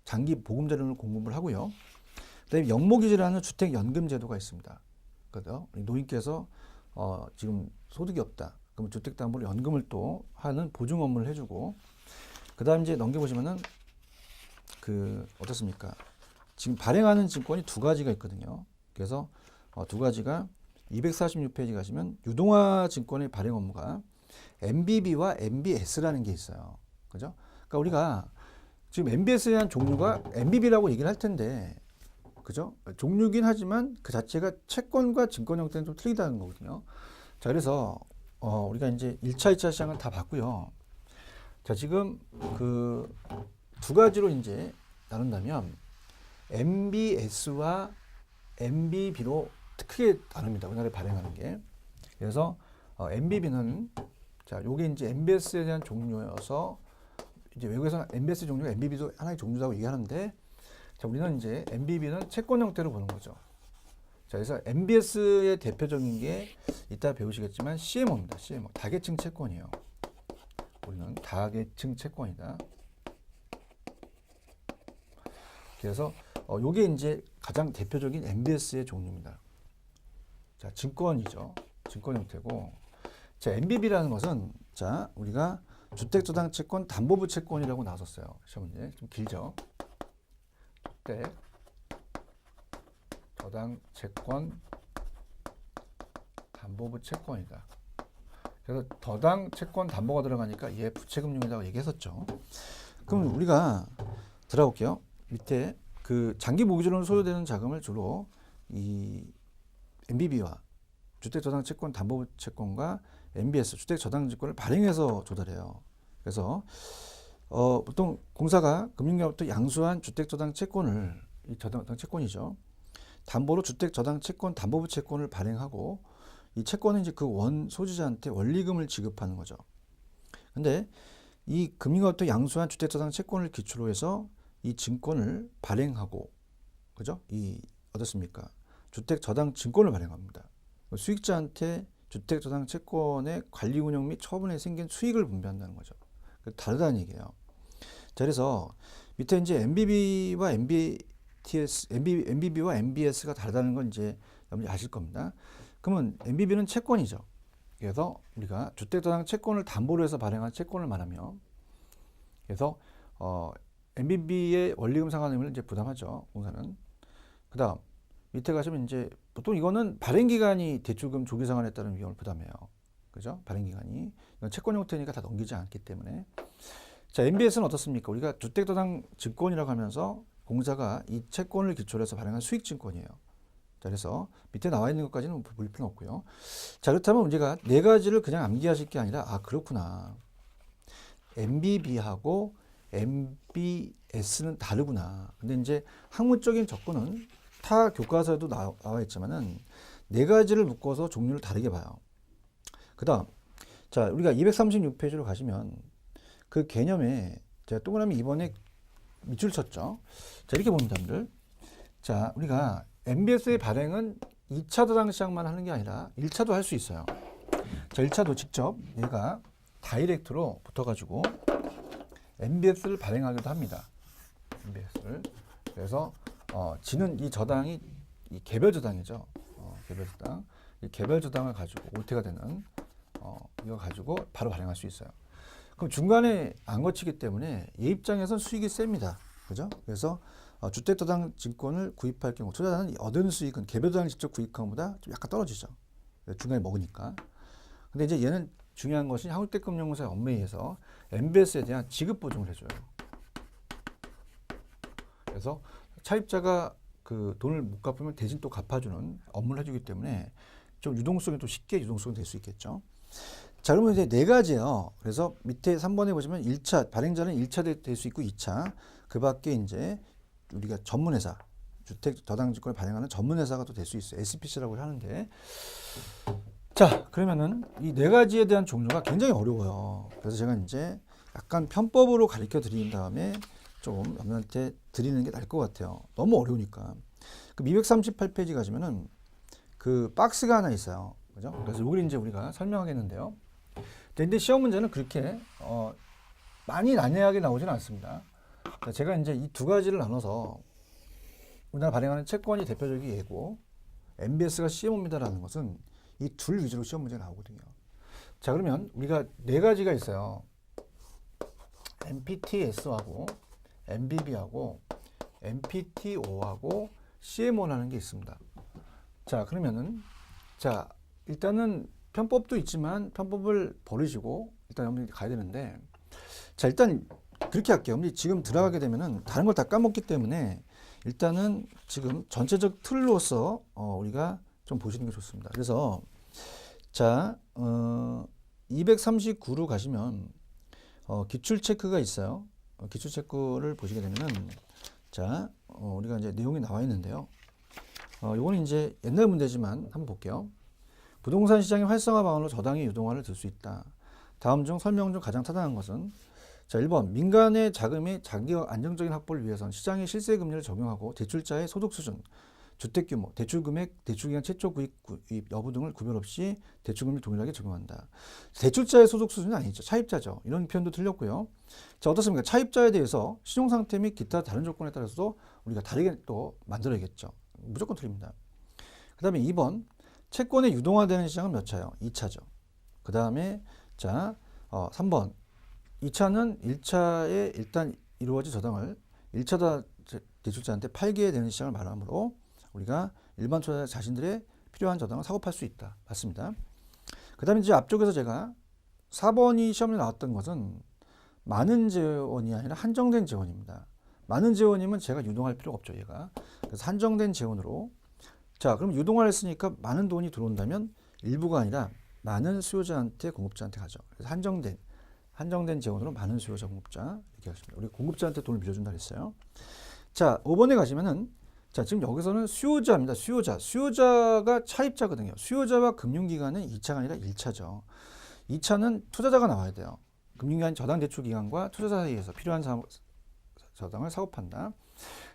장기 보금자리론을 공부를 하고요. 그다음에 영목이지라는 주택연금제도가 있습니다. 그래서 노인께서 지금 소득이 없다. 그럼 주택담보로 연금을 또 하는 보증 업무를 해주고, 그다음 이제 넘겨보시면은 그 어떻습니까? 지금 발행하는 증권이 두 가지가 있거든요. 그래서 두 가지가 246페이지 가시면 유동화 증권의 발행 업무가 MBB와 MBS라는 게 있어요. 그죠? 그러니까 우리가 지금 MBS에 대한 종류가 MBB라고 얘기를 할 텐데, 그죠? 종류긴 하지만 그 자체가 채권과 증권 형태는 좀 틀리다는 거거든요. 자, 그래서 우리가 이제 1차, 2차 시장을 다 봤고요. 자, 지금 그 두 가지로 이제 나눈다면 MBS와 MBB로 크게 나눕니다. 우리나라에 발행하는 게. 그래서 MBB는 자, 요게 이제 MBS에 대한 종류여서 이제 외국에서는 MBS 종류가 MBB도 하나의 종류라고 얘기하는데, 자, 우리는 이제 MBB는 채권 형태로 보는 거죠. 자, 그래서 MBS의 대표적인 게 이따 배우시겠지만 CMO입니다. CMO. 다계층 채권이에요. 우리는 다계층 채권이다. 그래서 요게 이제 가장 대표적인 MBS의 종류입니다. 자, 증권이죠. 증권 형태고. 자, MBB라는 것은 자, 우리가 주택저당채권 담보부 채권이라고 나왔었어요. 시험 문제 좀 길죠. 주택 저당 채권 담보부 채권이다. 그래서 저당 채권 담보가 들어가니까 얘 부채금융이라고 얘기했었죠. 그럼 우리가 들어볼게요. 밑에 그 장기 모기지로는 소요되는 자금을 주로 이 MBB와 주택저당채권 담보부 채권과 MBS 주택저당증권을 발행해서 조달해요. 그래서 보통 공사가 금융기관부터 양수한 주택저당채권을 이 저당채권이죠. 담보로 주택저당채권 담보부 채권을 발행하고 이 채권은 이제 그 원 소지자한테 원리금을 지급하는 거죠. 근데 이 금융기관부터 양수한 주택저당채권을 기초로 해서 이 증권을 발행하고, 그죠? 이 어떻습니까? 주택저당증권을 발행합니다. 수익자한테 주택저당채권의 관리 운영 및 처분에 생긴 수익을 분배한다는 거죠. 다르다는 얘기예요. 자, 그래서 밑에 이제 MBB와 MBB와 MBS가 다르다는 건 이제 여러분이 아실 겁니다. 그러면 MBB는 채권이죠. 그래서 우리가 주택저당 채권을 담보로 해서 발행한 채권을 말하며, 그래서 MBB의 원리금 상환금을 이제 부담하죠. 공사는. 그다음 밑에 가시면 이제 보통 이거는 발행 기간이 대출금 조기 상환에 따른 위험을 부담해요. 그죠? 발행 기간이. 이건 채권 형태니까 다 넘기지 않기 때문에. 자, MBS는 어떻습니까? 우리가 주택도당 증권이라고 하면서 공사가 이 채권을 기초로 해서 발행한 수익 증권이에요. 자, 그래서 밑에 나와 있는 것까지는 볼 필요는 없고요. 자, 그렇다면 문제가 네 가지를 그냥 암기하실 게 아니라, 아, 그렇구나. MBB하고 MBS는 다르구나. 근데 이제 학문적인 접근은 타 교과서에도 나와 있지만은 네 가지를 묶어서 종류를 다르게 봐요. 그 다음, 자, 우리가 236페이지로 가시면 그 개념에 제가 동그라미 2번에 밑줄 쳤죠. 자, 이렇게 봅니다, 여러분들. 자, 우리가 MBS의 발행은 2차 도당 시장만 하는 게 아니라 1차도 할 수 있어요. 자, 1차도 직접 얘가 다이렉트로 붙어가지고 MBS를 발행하기도 합니다. MBS를. 그래서 지는 이 저당이 이 개별 저당이죠. 개별 저당. 이 개별 저당을 가지고 오태가 되는 이거 가지고 바로 발행할 수 있어요. 그럼 중간에 안 거치기 때문에 얘 입장에선 수익이 셉니다. 그죠? 그래서 주택도당 증권을 구입할 경우 투자자는 얻은 수익은 개별 저당을 직접 구입한 것보다 좀 약간 떨어지죠. 중간에 먹으니까. 근데 이제 얘는 중요한 것이 한국대금융공사의 업무에 의해서 MBS에 대한 지급 보증을 해줘요. 그래서 차입자가 그 돈을 못 갚으면 대신 또 갚아주는 업무를 해주기 때문에 좀 유동성이 또 쉽게 유동성이 될 수 있겠죠. 자, 그러면 이제 네 가지예요. 그래서 밑에 3번에 보시면 1차, 발행자는 1차 될 수 있고 2차, 그 밖에 이제 우리가 전문회사, 주택 저당증권을 발행하는 전문회사가 또 될 수 있어요. SPC라고 하는데. 자, 그러면은 이 네 가지에 대한 종류가 굉장히 어려워요. 그래서 제가 이제 약간 편법으로 가르쳐 드린 다음에 좀 여러분한테 드리는 게 나을 것 같아요. 너무 어려우니까. 그 238페이지 가시면은 그 박스가 하나 있어요. 그죠? 그래서 이걸 이제 우리가 설명하겠는데요. 근데 시험 문제는 그렇게 많이 난해하게 나오지는 않습니다. 제가 이제 이 두 가지를 나눠서 우리나라 발행하는 채권이 대표적인 예고, MBS가 CMO입니다라는 것은 이 둘 위주로 시험 문제가 나오거든요. 자, 그러면 우리가 네 가지가 있어요. MPTS하고 MBB하고 MPTO하고 CMO라는 게 있습니다. 자, 그러면은 자, 일단은 편법도 있지만 편법을 버리시고 일단 여러분들이 가야 되는데, 자, 일단 그렇게 할게요. 여러분들이 지금 들어가게 되면은 다른 걸 다 까먹기 때문에 일단은 지금 전체적 틀로서 우리가 좀 보시는 게 좋습니다. 그래서 자, 239로 가시면 기출 체크가 있어요. 기출 체크를 보시게 되면은 자, 우리가 이제 내용이 나와 있는데요. 요거는 이제 옛날 문제지만 한번 볼게요. 부동산 시장의 활성화 방안으로 저당의 유동화를 들 수 있다. 다음 중 설명 중 가장 타당한 것은, 자, 1번 민간의 자금의 장기적 안정적인 확보를 위해서는 시장의 실세 금리를 적용하고 대출자의 소득 수준, 주택 규모, 대출 금액, 대출 기간 최초 구입 여부 등을 구별 없이 대출 금리를 동일하게 적용한다. 대출자의 소득 수준은 아니죠. 차입자죠. 이런 표현도 틀렸고요. 자, 어떻습니까? 차입자에 대해서 신용 상태 및 기타 다른 조건에 따라서도 우리가 다르게 또 만들어야겠죠. 무조건 틀립니다. 그 다음에 2번 채권의 유동화되는 시장은 몇 차요? 2차죠. 그 다음에 자, 3번 2차는 1차에 일단 이루어진 저당을 1차 대출자한테 팔게 되는 시장을 말하므로 우리가 일반 투자자 자신들의 필요한 저당을 사고 팔 수 있다. 맞습니다. 그 다음에 이제 앞쪽에서 제가 4번이 시험에 나왔던 것은 많은 재원이 아니라 한정된 재원입니다. 많은 재원이면 제가 유동할 필요가 없죠, 얘가. 그래서 한정된 재원으로. 자, 그럼 유동화를 했으니까 많은 돈이 들어온다면 일부가 아니라 많은 수요자한테 공급자한테 가죠. 그래서 한정된 재원으로 많은 수요자 공급자 이렇게 하십니다. 우리 공급자한테 돈을 빌려준다 그랬어요. 자, 5번에 가시면은 자, 지금 여기서는 수요자입니다. 수요자가 차입자거든요. 수요자와 금융기관은 2차가 아니라 1차죠. 2차는 투자자가 나와야 돼요. 금융기관 저당 대출 기관과 투자자 사이에서 필요한 저당을 사고 판다.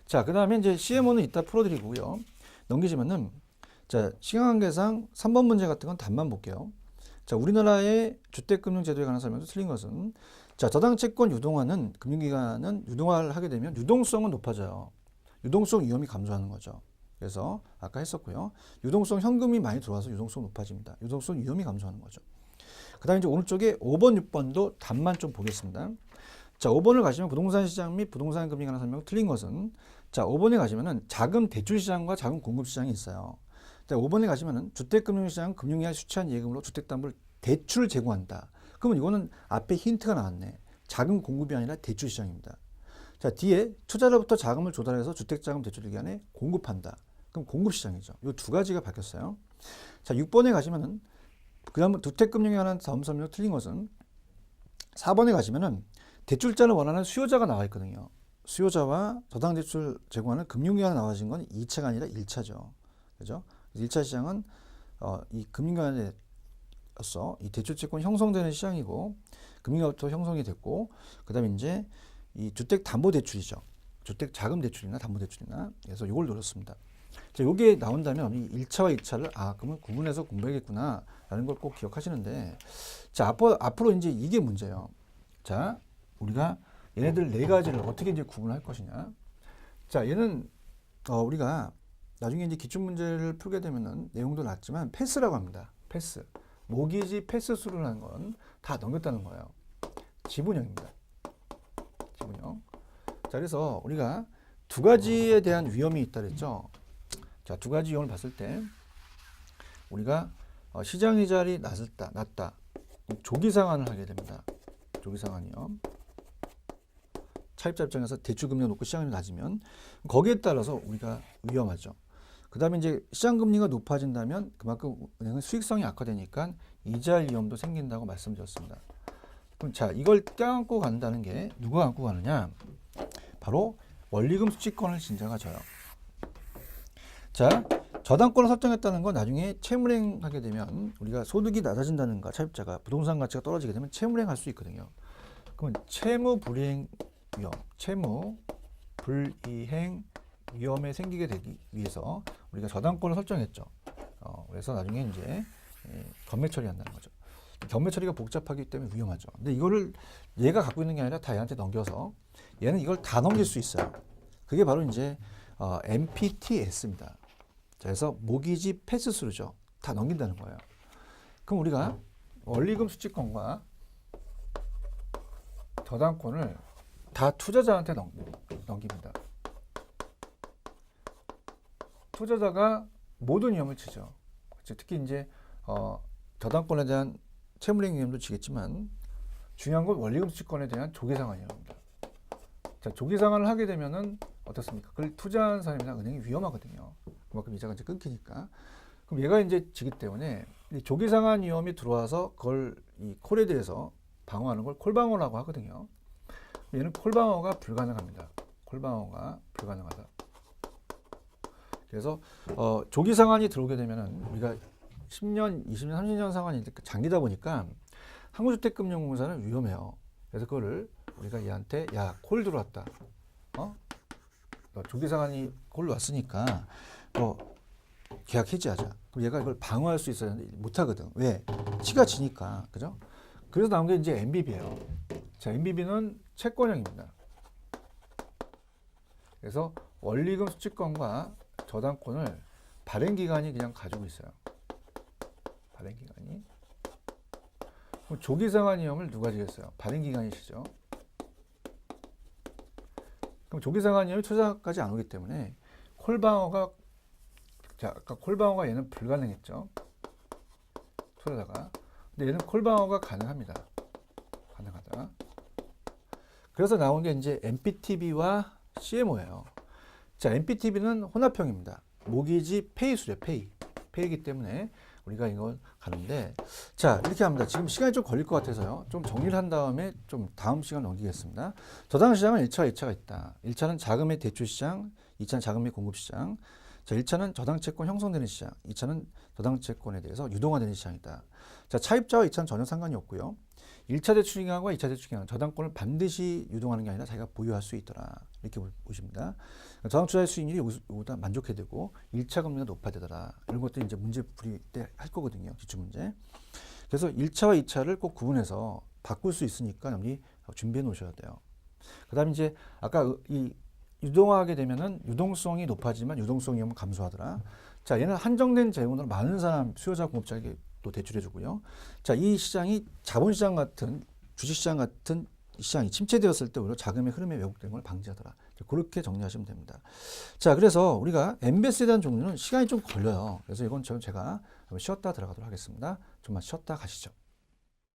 자, 그 다음에 이제 CMO는 이따 풀어드리고요. 넘기시면은 자, 시간 관계상 3번 문제 같은 건 답만 볼게요. 자, 우리나라의 주택금융제도에 관한 설명도 틀린 것은, 자, 저당채권 유동화는 금융기관은 유동화를 하게 되면 유동성은 높아져요. 유동성 위험이 감소하는 거죠. 그래서 아까 했었고요. 유동성 현금이 많이 들어와서 유동성 높아집니다. 유동성 위험이 감소하는 거죠. 그 다음에 이제 오른쪽에 5번, 6번도 답만 좀 보겠습니다. 자, 5번을 가시면 부동산 시장 및 부동산 금리에 관한 설명 틀린 것은 자, 5번에 가시면은 자금 대출 시장과 자금 공급 시장이 있어요. 자, 5번에 가시면은 주택금융시장 금융위에 수취한 예금으로 주택담보를 대출을 제공한다. 그러면 이거는 앞에 힌트가 나왔네. 자금 공급이 아니라 대출 시장입니다. 자, 뒤에 투자자로부터 자금을 조달해서 주택자금 대출 기간에 공급한다. 그럼 공급 시장이죠. 이 두 가지가 바뀌었어요. 자, 6번에 가시면은 그다음 주택금융에 관한 다음 설명 틀린 것은 4번에 가시면은 대출자를 원하는 수요자가 나와 있거든요. 수요자와 저당 대출 제공하는 금융기관이 나와진 건 2차가 아니라 1차죠. 그죠? 1차 시장은 이 금융기관에서 이 대출채권 형성되는 시장이고 금융기관부터 형성이 됐고 그다음에 이제 이 주택담보대출이죠. 주택자금대출이나 담보대출이나 그래서 이걸 노렸습니다. 자, 요게 나온다면 이 1차와 2차를 그러면 구분해서 공부해야겠구나 라는 걸 꼭 기억하시는데 자, 앞으로 이제 이게 문제예요. 자, 우리가 얘네들 네 가지를 어떻게 이제 구분할 것이냐. 자, 얘는 우리가 나중에 이제 기출문제를 풀게 되면은 내용도 낮지만 패스라고 합니다. 패스. 모기지 패스 수를 하는 건 다 넘겼다는 거예요. 지분형입니다. 지분형. 자, 그래서 우리가 두 가지에 대한 위험이 있다 그랬죠. 자, 두 가지 위험을 봤을 때 우리가 시장 이자율이 낮다. 조기 상환을 하게 됩니다. 조기 상환이요. 차입자 입장에서 대출 금리가 높고 시장 금리가 낮으면 거기에 따라서 우리가 위험하죠. 그 다음에 이제 시장 금리가 높아진다면 그만큼 은행은 수익성이 악화되니까 이자 위험도 생긴다고 말씀드렸습니다. 그럼 자, 이걸 껴안고 간다는 게 누가 안고 가느냐? 바로 원리금 수취권을 진자가 져요. 자, 저당권을 설정했다는 건 나중에 채무행 하게 되면 우리가 소득이 낮아진다는가 차입자가 부동산 가치가 떨어지게 되면 채무행 할 수 있거든요. 그러면 채무 불이행 위험, 채무 불이행 위험에 생기게 되기 위해서 우리가 저당권을 설정했죠. 그래서 나중에 이제 경매 처리한다는 거죠. 경매 처리가 복잡하기 때문에 위험하죠. 근데 이거를 얘가 갖고 있는 게 아니라 다 얘한테 넘겨서 얘는 이걸 다 넘길 수 있어요. 그게 바로 이제 MPTS입니다. 자, 그래서 모기지 패스스루죠. 다 넘긴다는 거예요. 그럼 우리가 원리금 수취권과 저당권을 다 투자자한테 넘깁니다. 투자자가 모든 위험을 지죠. 특히 이제 저당권에 대한 채무행 위험도 지겠지만 중요한 건 원리금 수취권에 대한 조기상환이랍니다. 자, 조기상환을 하게 되면은 어떻습니까? 그걸 투자한 사람이나 은행이 위험하거든요. 그만큼 이자가 이제 끊기니까. 그럼 얘가 이제 지기 때문에 이 조기상환 위험이 들어와서 그걸 이 콜에 대해서 방어하는 걸 콜방어라고 하거든요. 얘는 콜방어가 불가능합니다. 콜방어가 불가능하다. 그래서 조기상환이 들어오게 되면은 우리가 10년, 20년, 30년 상환이 장기다 보니까 한국주택금융공사는 위험해요. 그래서 그거를 우리가 얘한테 야, 콜 들어왔다. 조기상환이 콜 왔으니까 계약 해지하자. 그럼 얘가 이걸 방어할 수 있어야 하는데 못하거든. 왜? 치가 지니까. 그죠? 그래서 나온 게 이제 MBB예요. 자, MBB는 채권형입니다. 그래서 원리금 수취권과 저당권을 발행기관이 그냥 가지고 있어요. 발행기관이. 그럼 조기상환 위험을 누가 지겠어요? 발행기관이시죠. 그럼 조기상환 위험이 투자까지 안 오기 때문에 콜방어가 자, 아까 콜방어가 얘는 불가능했죠. 투자자가. 근데 얘는 콜방어가 가능합니다. 가능하다. 그래서 나온 게 이제 MPTB와 CMO예요. 자, MPTB는 혼합형입니다. 모기지 페이수죠. 페이이기 때문에 우리가 이걸 가는데 자, 이렇게 합니다. 지금 시간이 좀 걸릴 것 같아서요. 좀 정리를 한 다음에 좀 다음 시간 넘기겠습니다. 저당시장은 1차와 2차가 있다. 1차는 자금의 대출시장, 2차는 자금의 공급시장. 자, 1차는 저당채권 형성되는 시장, 2차는 저당채권에 대해서 유동화되는 시장이다. 자, 차입자와 2차는 전혀 상관이 없고요. 1차 대출기간과 2차 대출기간, 저당권을 반드시 유동하는 게 아니라 자기가 보유할 수 있더라. 이렇게 보십니다. 저당투자의 수익률이 여기보다 만족해야 되고 1차 금리가 높아야 되더라. 이런 것들이 이제 문제 풀이 때 할 거거든요. 기출문제. 그래서 1차와 2차를 꼭 구분해서 바꿀 수 있으니까 여러분이 준비해 놓으셔야 돼요. 그 다음에 이제 아까 이 유동화하게 되면은 유동성이 높아지만 유동성 위험은 감소하더라. 자, 얘는 한정된 재원으로 많은 사람 수요자 공급자에게 또 대출해 주고요. 자, 이 시장이 자본시장 같은 주식시장 같은 시장이 침체되었을 때 오히려 자금의 흐름에 왜곡된 걸 방지하더라. 그렇게 정리하시면 됩니다. 자, 그래서 우리가 MBS에 대한 종류는 시간이 좀 걸려요. 그래서 이건 제가 쉬었다 들어가도록 하겠습니다. 좀만 쉬었다 가시죠.